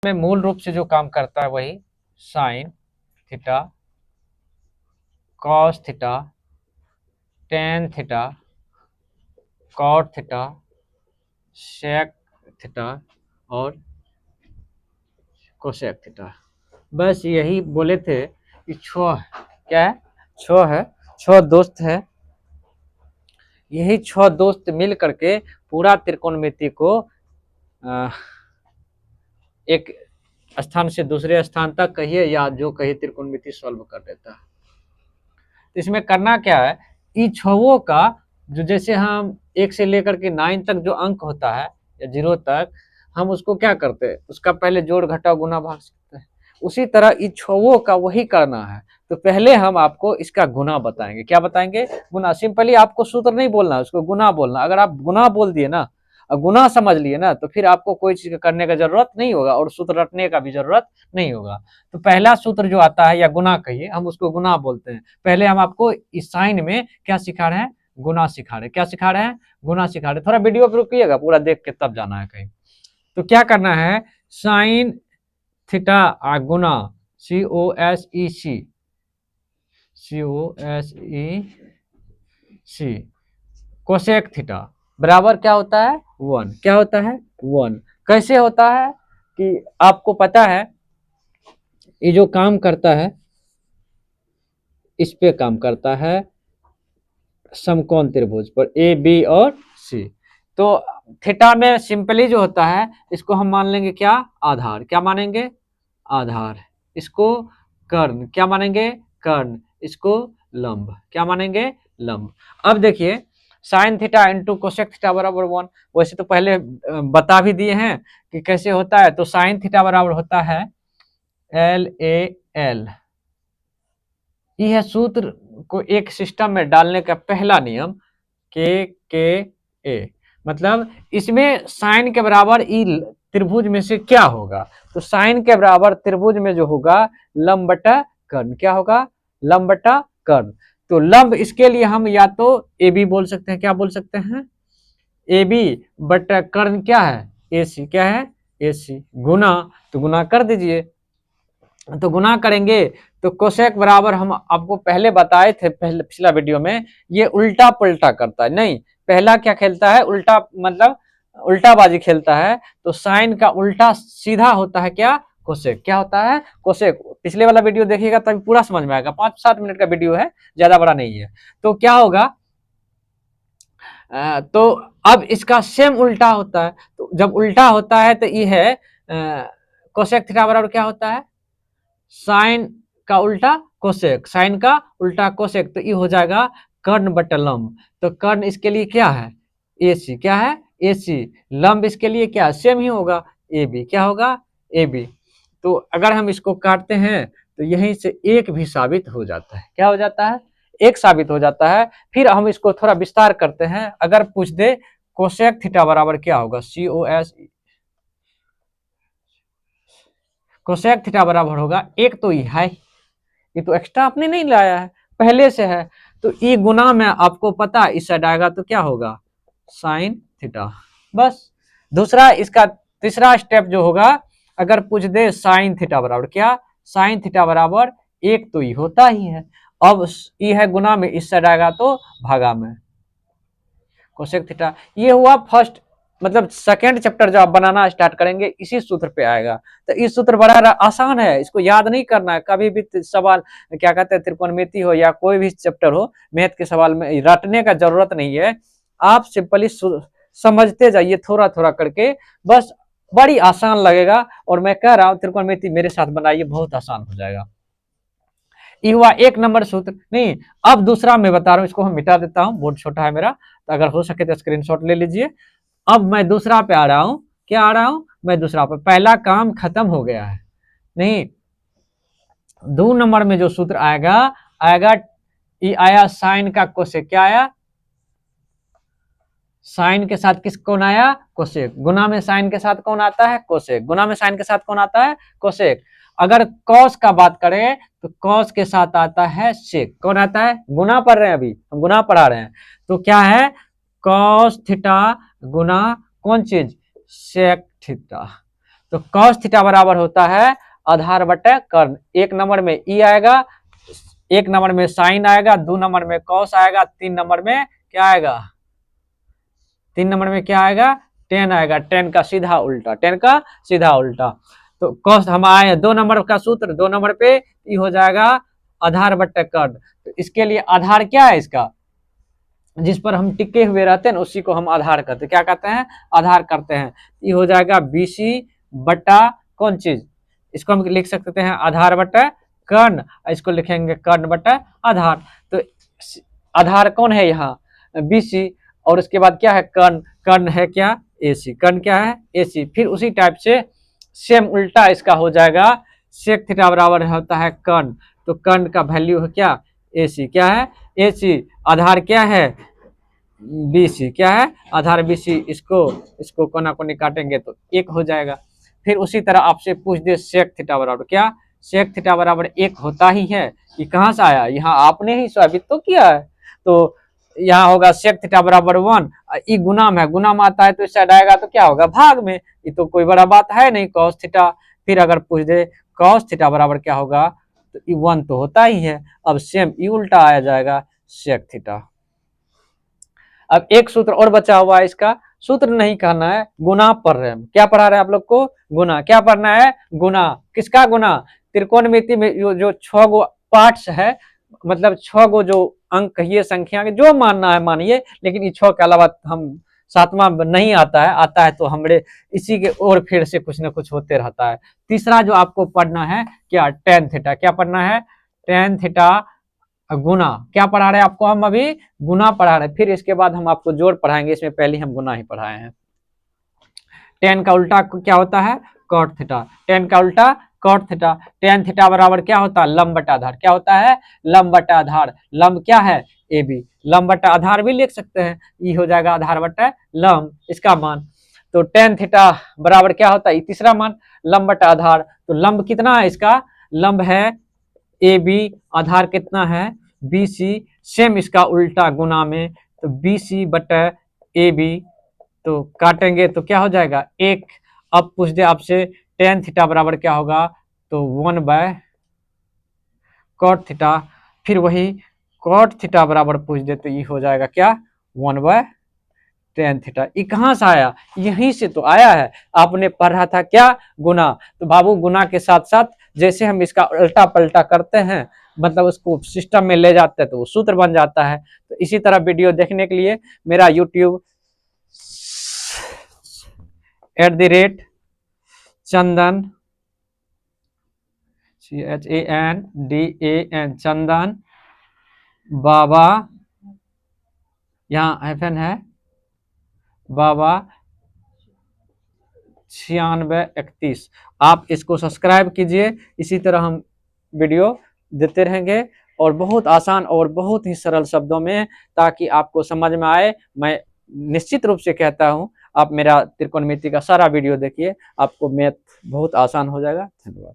में मूल रूप से जो काम करता है वही sine theta, cos theta, tan theta, cot theta, sec theta और कोसेक थीटा। बस यही बोले थे कि छह क्या है, छह है, छह दोस्त है। यही छह दोस्त मिल करके पूरा त्रिकोणमिति को एक स्थान से दूसरे स्थान तक कहिए या जो कहिए त्रिकोणमिति सॉल्व कर देता है। तो इसमें करना क्या है, इन छवों का जो जैसे हम 1 से लेकर के 9 तक जो अंक होता है या 0 तक, हम उसको क्या करते हैं, उसका पहले जोड़ घटाव गुना भाग सकते हैं। उसी तरह इन छवों का वही करना है। तो पहले हम आपको इसका गुना बताएंगे। क्या बताएंगे? गुना। सिंपली आपको सूत्र नहीं बोलना, उसको गुना बोलना। अगर आप गुना बोल दिए ना, गुना समझ लिए ना, तो फिर आपको कोई चीज करने का जरूरत नहीं होगा और सूत्र रटने का भी जरूरत नहीं होगा। तो पहला सूत्र जो आता है या गुना कहिए, हम उसको गुना बोलते हैं। पहले हम आपको इस साइन में क्या सिखा रहे हैं? गुना सिखा रहे हैं। क्या सिखा रहे हैं? गुना सिखा रहे हैं। थोड़ा वीडियो पे रुकिएगा, पूरा देख के तब जाना है कहीं। तो क्या करना है, साइन थीटा गुना COSEC, कोसेक थीटा बराबर क्या होता है? 1। क्या होता है? 1। कैसे होता है कि आपको पता है, ये जो काम करता है इस पे काम करता है, समकोण त्रिभुज पर AB और C। तो थीटा में सिंपली जो होता है, इसको हम मान लेंगे क्या? आधार। क्या मानेंगे? आधार। इसको कर्ण। क्या मानेंगे? कर्ण। इसको लंब। क्या मानेंगे? लंब। अब देखिए, sine theta into cosec theta बराबर 1। वैसे तो पहले बता भी दिए हैं कि कैसे होता है। तो साइन थीटा बराबर होता है LAL। यह सूत्र को एक सिस्टम में डालने का पहला नियम KKA। मतलब इसमें साइन के बराबर ई त्रिभुज में से क्या होगा? तो साइन के बराबर त्रिभुज में जो होगा लंब बटा कर्ण। क्या होगा? लंब बटा कर्ण। तो लंब, इसके लिए हम या तो AB बोल सकते हैं। क्या बोल सकते हैं? AB बटा कर्ण क्या है? AC। क्या है? AC। गुना, तो गुना कर दीजिए। तो गुना करेंगे तो कोसेक बराबर, हम आपको पहले बताए थे पहले पिछला वीडियो में, ये उल्टा पुल्टा करता है। नहीं, पहला क्या खेलता है? उल्टा, मतलब उल्टा बाजी खेलता है। तो साइन का उल्टा सीधा होता है क्या? कोसेक। क्या होता है? कोसेक। पिछले वाला वीडियो देखिएगा तभी पूरा समझ में आएगा। 5-7 मिनट का वीडियो है, ज्यादा बड़ा नहीं है। तो क्या होगा, तो अब इसका सेम उल्टा होता है। तो जब उल्टा होता है तो ये है कोसेक थीटा बराबर क्या होता है? साइन का उल्टा कोसेक। साइन का उल्टा कोसेक। तो ये हो जाएगा कर्ण बटा लंब। तो कर्ण इसके लिए क्या है? AC। क्या है? AC। लंब इसके लिए क्या? सेम ही होगा, AB। क्या होगा? AB। तो अगर हम इसको काटते हैं तो यहीं से एक भी साबित हो जाता है। क्या हो जाता है? एक साबित हो जाता है। फिर हम इसको थोड़ा विस्तार करते हैं। अगर पूछ दे कोसेक थीटा बराबर क्या होगा? कोसेक थीटा बराबर होगा, एक तो ये है, ये तो एक्स्ट्रा आपने नहीं लाया है, पहले से है। तो ई गुना में आपको पता है इस साइड आएगा तो क्या होगा? Sine theta. बस। दूसरा, इसका तीसरा स्टेप जो होगा, अगर पूछ दे साइन थीटा बराबर क्या? साइन थीटा बराबर एक तो ये होता ही है। अब ये है गुना में, इस साइड आएगा तो भागा में कोसेक थीटा। ये हुआ फर्स्ट, मतलब सेकेंड चैप्टर जो आप बनाना स्टार्ट करेंगे इसी सूत्र पे आएगा। तो इस सूत्र बड़ा आसान है, इसको याद नहीं करना है। कभी भी सवाल क्या कहते हैं, त्रिकोणमिति हो या कोई भी चैप्टर हो, मैथ के सवाल में रटने का जरूरत नहीं है। आप सिंपली समझते जाइए थोड़ा थोड़ा करके, बस बड़ी आसान लगेगा। और मैं कह रहा हूँ त्रिकोणमिति मेरे साथ बनाइए, बहुत आसान हो जाएगा। ये हुआ 1 नंबर सूत्र। नहीं, अब दूसरा मैं बता रहा हूँ, इसको हम मिटा देता हूँ, बोर्ड छोटा है मेरा, तो अगर हो सके तो स्क्रीनशॉट ले लीजिए। अब मैं दूसरा पे आ रहा हूं। क्या आ रहा हूं? मैं दूसरा पे। पहला काम खत्म हो गया है। नहीं, 2 नंबर में जो सूत्र आएगा, ये आया साइन का कोसेक। क्या आया? साइन के साथ किस कौन आया? कोसेक। गुना में साइन के साथ कौन आता है? कोसेक। गुना में साइन के साथ कौन आता है? कोसेक। अगर कॉस का बात करें तो कॉस के साथ आता है सेक। कौन आता है? गुना पढ़ रहे हैं, अभी हम गुना पढ़ा रहे हैं। तो क्या है? कॉस थीटा गुना कौन चीज? Sec theta. तो कॉस थीटा बराबर होता है आधार बटे कर्ण। एक नंबर में ई आएगा, एक नंबर में साइन आएगा, 2 नंबर में कॉस आएगा, 3 नंबर में क्या आएगा, 3 नंबर में क्या आएगा, टेन आएगा। टेन का सीधा उल्टा, टेन का सीधा उल्टा। तो कॉस हम आए 2 नंबर का सूत्र, 2 नंबर पे ई हो जाएगा आधार बटे कर्ण। तो इसके लिए आधार क्या है, इसका जिस पर हम टिके हुए रहते हैं उसी को हम आधार करते हैं, क्या कहते हैं, आधार करते हैं। ये हो जाएगा BC बटा कौन चीज, इसको हम लिख सकते हैं आधार बटा कर्ण, इसको लिखेंगे कर्ण बटा आधार। तो आधार कौन है यहाँ, BC, और उसके बाद क्या है कर्ण, कर्ण है क्या AC, कर्ण क्या है AC। फिर उसी टाइप से सेम उल्टा इसका हो जाएगा सेक थीटा बराबर होता है कर्ण। तो कर्ण का वैल्यू है क्या AC, क्या है AC, आधार क्या है BC, क्या है आधार BC। इसको कोना कोनी काटेंगे तो 1 हो जाएगा। फिर उसी तरह आपसे पूछ दे सेक थीटा बराबर क्या, सेक थीटा बराबर 1 होता ही है। ये कहाँ से आया, यहाँ आपने ही साबित तो किया है। तो यहाँ होगा सेक थीटा बराबर 1, ये गुना में है, गुना में आता है तो इस साइड आएगा तो क्या होगा भाग में, ये तो कोई बड़ा बात है नहीं कॉस थीटा। फिर अगर पूछ दे कॉस थीटा बराबर क्या होगा, तो ये 1 तो होता ही है। अब सेम ये उल्टा आया जाएगा सेक थीटा। अब एक सूत्र और बचा हुआ है, इसका सूत्र नहीं कहना है, गुना पढ़ रहे हैं। क्या पढ़ा रहे हैं आप लोग को, गुना। क्या पढ़ना है, गुना। किसका गुना, त्रिकोणमिति में जो 6 गो पार्ट्स है, मतलब 6 गो जो अंक कहिए, संख्या के जो मानना है मानिए, लेकिन ये 6 के अलावा हम 7वां नहीं आता है, आता है तो हमरे इसी के और फिर से कुछ ना कुछ होते रहता है। तीसरा जो आपको पढ़ना है क्या, टेन थीटा। क्या पढ़ना है, टेन थीटा गुना। क्या पढ़ा रहे हैं आपको, हम अभी गुना पढ़ा रहे हैं, फिर इसके बाद हम आपको जोड़ पढ़ाएंगे, इसमें पहले हम गुना ही पढ़ाए हैं। टेन का उल्टा क्या होता है, कॉट थीटा। टेन का उल्टा कॉट थीटा। टेन थीटा बराबर क्या होता है, लंब बटा आधार। क्या होता है, लंब बटा आधार। लंब क्या है AB, लंब बटा आधार भी लिख सकते हैं, ये हो जाएगा आधार बटा लंब, इसका मान। तो टेन थीटा बराबर क्या होता है, तीसरा मान लंब बटा आधार। तो लंब कितना है इसका, लंब है AB, आधार कितना है BC, सेम इसका उल्टा गुना में, तो BC बटा AB, तो काटेंगे तो क्या हो जाएगा 1। अब पूछ दे आपसे टेन थीटा बराबर क्या होगा, तो 1 बाय कॉट थीटा। फिर वही कॉट थीटा बराबर पूछ दे तो ये हो जाएगा क्या 1 बाय टेन थीटा। ये कहाँ से आया, यहीं से तो आया है, आपने पढ़ा था क्या गुना। तो बाबू गुना के साथ साथ जैसे हम इसका उल्टा पलटा करते हैं, मतलब उसको सिस्टम में ले जाते हैं तो वो सूत्र बन जाता है। तो इसी तरह वीडियो देखने के लिए मेरा YouTube @चंदन CHANDAN चंदन बाबा, यहाँ FN है, बाबा 9631। आप इसको सब्सक्राइब कीजिए, इसी तरह हम वीडियो देते रहेंगे और बहुत आसान और बहुत ही सरल शब्दों में, ताकि आपको समझ में आए। मैं निश्चित रूप से कहता हूं, आप मेरा त्रिकोणमिति का सारा वीडियो देखिए, आपको मैथ बहुत आसान हो जाएगा। धन्यवाद।